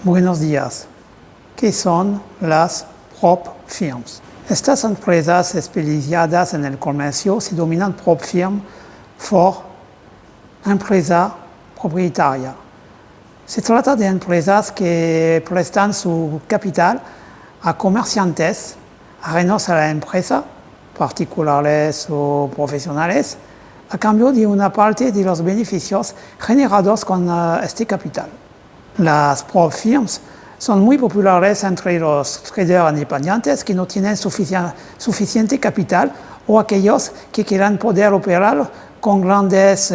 Buenos días. ¿Qué son las prop firms? Estas empresas especializadas en el comercio se denominan prop firm por empresa propietaria. Se trata de empresas que prestan su capital a comerciantes ajenos a la empresa, particulares o profesionales, a cambio de una parte de los beneficios generados con este capital. Las prop firms son muy populares entre los traders independientes que no tienen suficiente capital o aquellos que quieran poder operar con grandes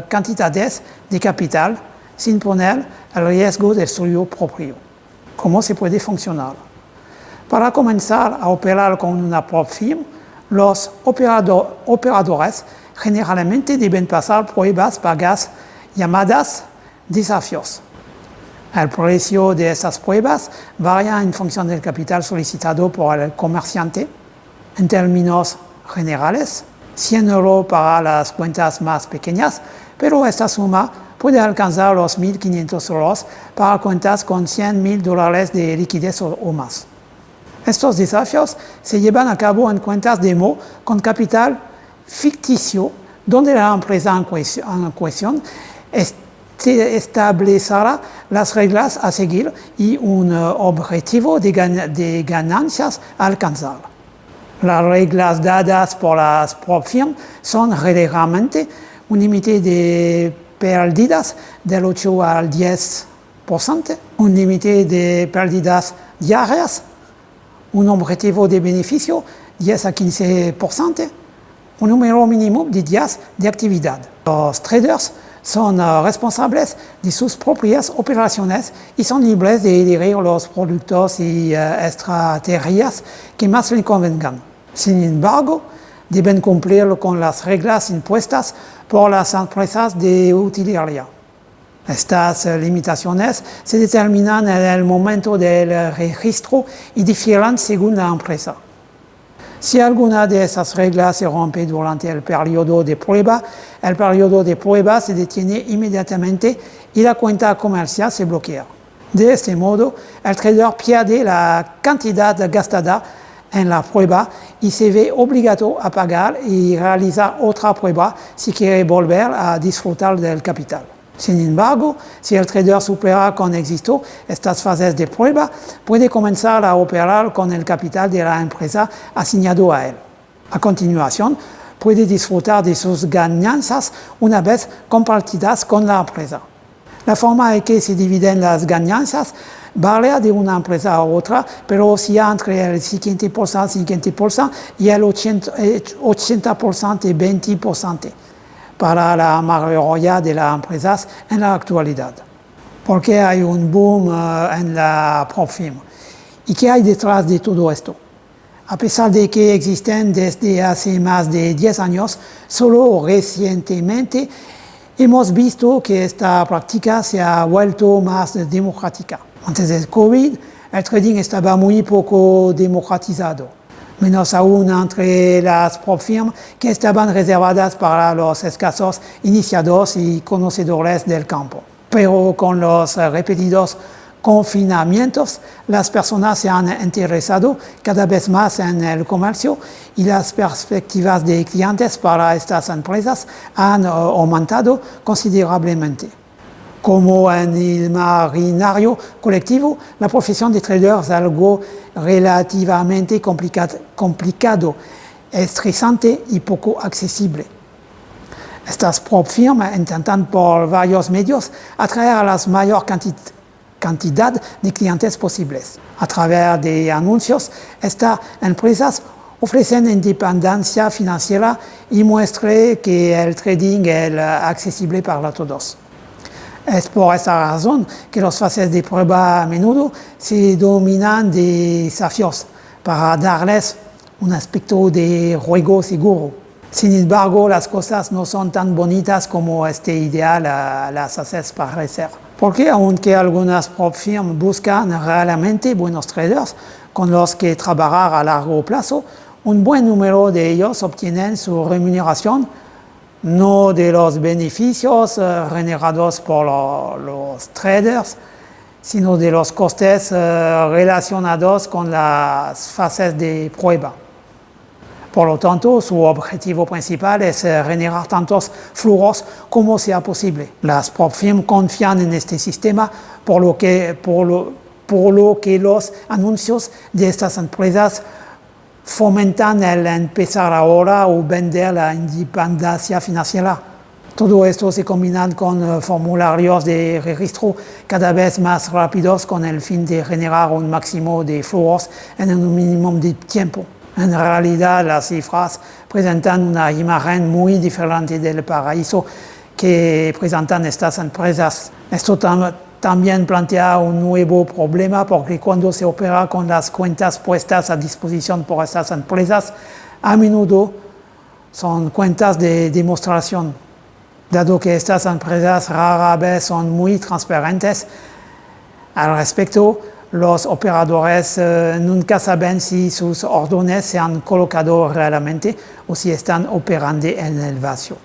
cantidades de capital sin poner el riesgo del suyo propio. ¿Cómo se puede funcionar? Para comenzar a operar con una prop firm, los operadores generalmente deben pasar pruebas vagas llamadas desafíos. El precio de estas pruebas varía en función del capital solicitado por el comerciante. En términos generales, 100 € para las cuentas más pequeñas, pero esta suma puede alcanzar los 1.500 € para cuentas con $100.000 de liquidez o más. Estos desafíos se llevan a cabo en cuentas demo con capital ficticio, donde la empresa en cuestión establecerá las reglas a seguir y un objetivo de ganancias a alcanzar. Las reglas dadas por las prop firm son generalmente un límite de pérdidas del 8 al 10%, un límite de pérdidas diarias, un objetivo de beneficio 10 a 15%, un número mínimo de días de actividad. Los traders son responsables de sus propias operaciones y son libres de elegir los productos y estrategias que más les convengan. Sin embargo, deben cumplir con las reglas impuestas por las empresas de utilería. Estas limitaciones se determinan en el momento del registro y difieren según la empresa. Si alguna de esas reglas se rompe durante el periodo de prueba se detiene inmediatamente y la cuenta comercial se bloquea. De este modo, el trader pierde la cantidad gastada en la prueba y se ve obligado a pagar y realizar otra prueba si quiere volver a disfrutar del capital. Sin embargo, si el trader supera con éxito estas fases de prueba, puede comenzar a operar con el capital de la empresa asignado a él. A continuación, puede disfrutar de sus ganancias una vez compartidas con la empresa. La forma en que se dividen las ganancias varía de una empresa a otra, pero oscila entre el 50% y el 80% y 20%. Para la mayoría de las empresas en la actualidad. ¿Por qué hay un boom en la prop firm? ¿Y qué hay detrás de todo esto? A pesar de que existen desde hace más de 10 años, solo recientemente hemos visto que esta práctica se ha vuelto más democrática. Antes del COVID, el trading estaba muy poco democratizado. Menos aún entre las prop firm que estaban reservadas para los escasos iniciados y conocedores del campo. Pero con los repetidos confinamientos, las personas se han interesado cada vez más en el comercio y las perspectivas de clientes para estas empresas han aumentado considerablemente. Como en el imaginario colectivo, la profesión de trader es algo relativamente complicado, estresante y poco accesible. Estas prop firm intentan por varios medios atraer a la mayor cantidad de clientes posibles. A través de anuncios, estas empresas ofrecen independencia financiera y muestran que el trading es accesible para todos. Es por esta razón que las fases de prueba a menudo se denominan desafíos, para darles un aspecto de juego seguro. Sin embargo, las cosas no son tan bonitas como este ideal las hace parecer. Porque aunque algunas prop firm buscan realmente buenos traders con los que trabajar a largo plazo, un buen número de ellos obtienen su remuneración no de los beneficios generados por los traders, sino de los costes relacionados con las fases de prueba. Por lo tanto, su objetivo principal es generar tantos flujos como sea posible. Las prop firms confían en este sistema, por lo que los anuncios de estas empresas fomentan el empezar ahora o vender la independencia financiera. Todo esto se combina con formularios de registro cada vez más rápidos con el fin de generar un máximo de flujos en un mínimo de tiempo. En realidad, las cifras presentan una imagen muy diferente del paraíso que presentan estas empresas. Esto también plantea un nuevo problema porque cuando se opera con las cuentas puestas a disposición por estas empresas, a menudo son cuentas de demostración. Dado que estas empresas rara vez son muy transparentes al respecto, los operadores nunca saben si sus órdenes se han colocado realmente o si están operando en el vacío.